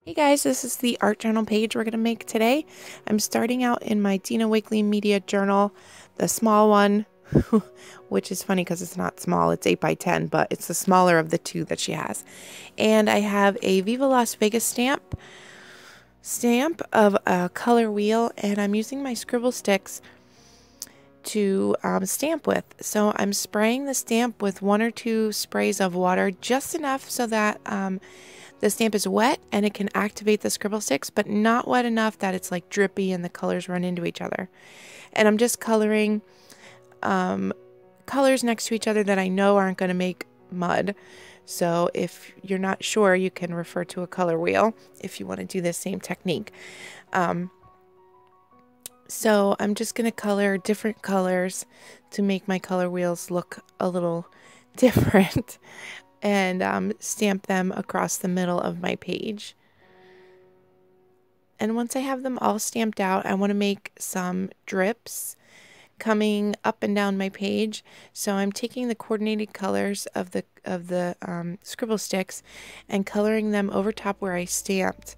Hey guys, this is the art journal page we're going to make today. I'm starting out in my Dina Wakley Media Journal, the small one, which is funny because it's not small, it's 8 by 10, but it's the smaller of the two that she has. And I have a Viva Las Vegas stamp of a color wheel, and I'm using my Scribble sticks to stamp with. So I'm spraying the stamp with 1 or 2 sprays of water, just enough so that the stamp is wet and it can activate the Scribble sticks, but not wet enough that it's like drippy and the colors run into each other. And I'm just coloring colors next to each other that I know aren't going to make mud. So if you're not sure, you can refer to a color wheel if you want to do this same technique. So I'm just going to color different colors to make my color wheels look a little different. And stamp them across the middle of my page. And once I have them all stamped out, I want to make some drips coming up and down my page. So I'm taking the coordinated colors of the Scribble sticks and coloring them over top where I stamped,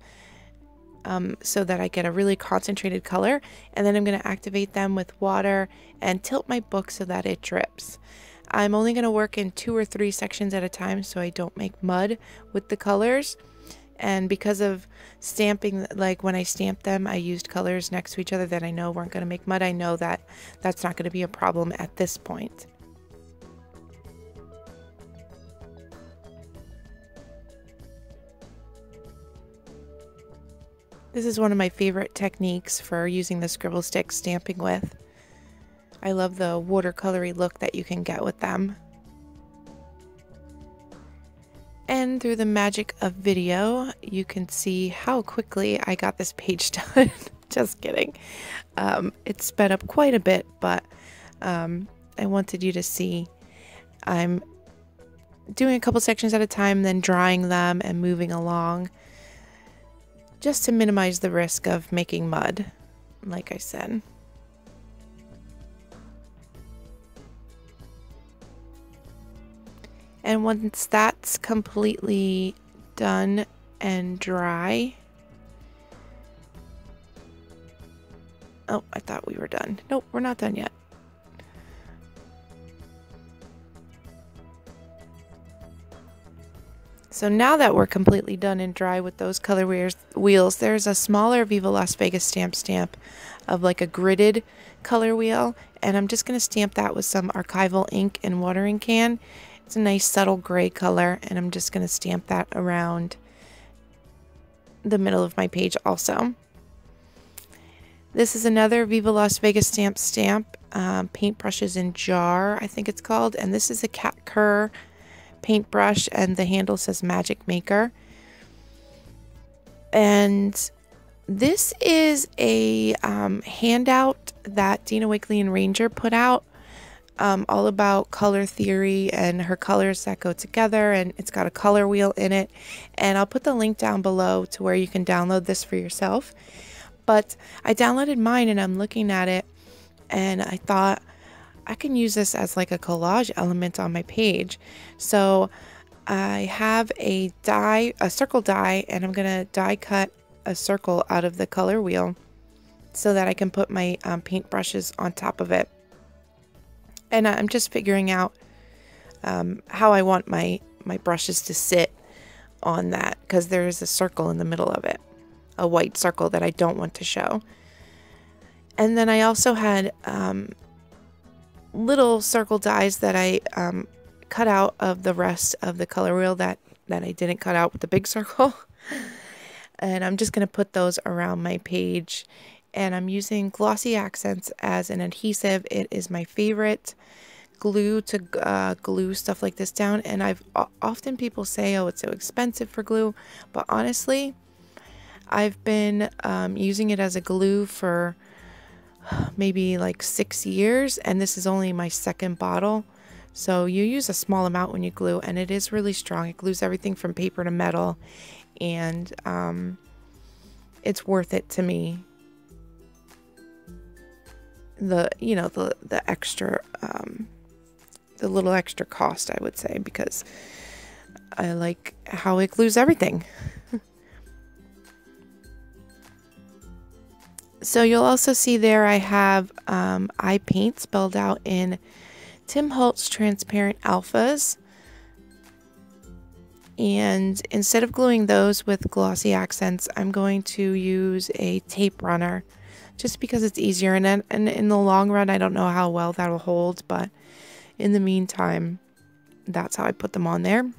so that I get a really concentrated color. And then I'm going to activate them with water and tilt my book so that it drips. I'm only going to work in 2 or 3 sections at a time so I don't make mud with the colors. And because of stamping, like when I stamped them, I used colors next to each other that I know weren't going to make mud. I know that that's not going to be a problem at this point. This is one of my favorite techniques for using the Scribble stick stamping with. I love the watercolory look that you can get with them. And through the magic of video, you can see how quickly I got this page done. Just kidding. It sped up quite a bit, but I wanted you to see I'm doing a couple sections at a time, then drying them and moving along, just to minimize the risk of making mud, like I said. And once that's completely done and dry, oh, I thought we were done. Nope, we're not done yet. So now that we're completely done and dry with those color wheels, there's a smaller Viva Las Vegas stamp of like a gridded color wheel. And I'm just going to stamp that with some archival ink and watering can. It's a nice subtle gray color, and I'm just going to stamp that around the middle of my page also. This is another Viva Las Vegas stamp, paintbrushes in jar, I think it's called, and this is a cat cur paintbrush, and the handle says Magic Maker. And this is a handout that Dina Wakley and Ranger put out, all about color theory and her colors that go together, and it's got a color wheel in it, and I'll put the link down below to where you can download this for yourself. But I downloaded mine and I'm looking at it, and I thought I can use this as like a collage element on my page. So I have a circle die, and I'm gonna die cut a circle out of the color wheel so that I can put my paint brushes on top of it. And I'm just figuring out how I want my brushes to sit on that, because there is a circle in the middle of it, a white circle that I don't want to show. And then I also had little circle dies that I cut out of the rest of the color wheel that I didn't cut out with the big circle. And I'm just going to put those around my page. And I'm using Glossy Accents as an adhesive. It is my favorite glue to glue stuff like this down. And often people say, oh, it's so expensive for glue. But honestly, I've been using it as a glue for maybe like 6 years. And this is only my 2nd bottle. So you use a small amount when you glue, and it is really strong. It glues everything from paper to metal. And it's worth it to me. The extra the little extra cost, I would say, because I like how it glues everything. So you'll also see there I have I paint spelled out in Tim Holtz Transparent Alphas. And instead of gluing those with glossy accents, I'm going to use a tape runner just because it's easier. And in the long run, I don't know how well that'll hold, but in the meantime, that's how I put them on there.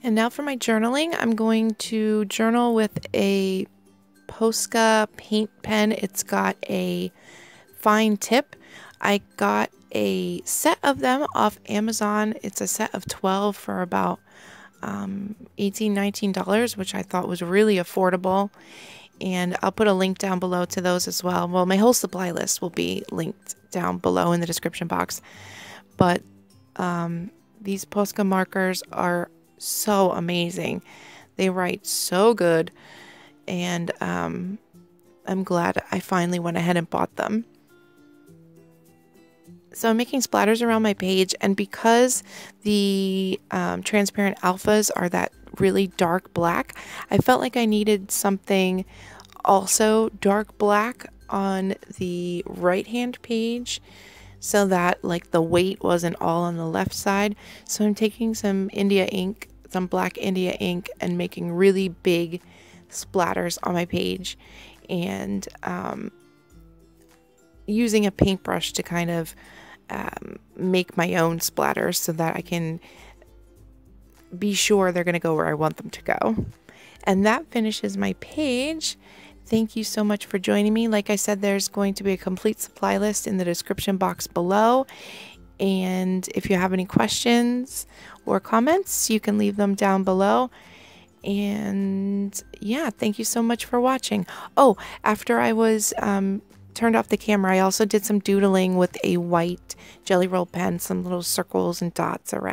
And now for my journaling, I'm going to journal with a Posca paint pen. It's got a fine tip. I got a set of them off Amazon. It's a set of 12 for about $18, $19, which I thought was really affordable. And I'll put a link down below to those as well. Well, my whole supply list will be linked down below in the description box. But these Posca markers are so amazing. They write so good. And I'm glad I finally went ahead and bought them. So I'm making splatters around my page, and because the transparent alphas are that really dark black, I felt like I needed something also dark black on the right hand page so that like the weight wasn't all on the left side. So I'm taking some India ink, some black India ink, and making really big splatters on my page, and using a paintbrush to kind of make my own splatters so that I can be sure they're going to go where I want them to go. And that finishes my page. Thank you so much for joining me. Like I said, there's going to be a complete supply list in the description box below. And if you have any questions or comments, you can leave them down below. And yeah, thank you so much for watching. Oh, after I was turned off the camera, I also did some doodling with a white Jelly Roll pen, some little circles and dots around.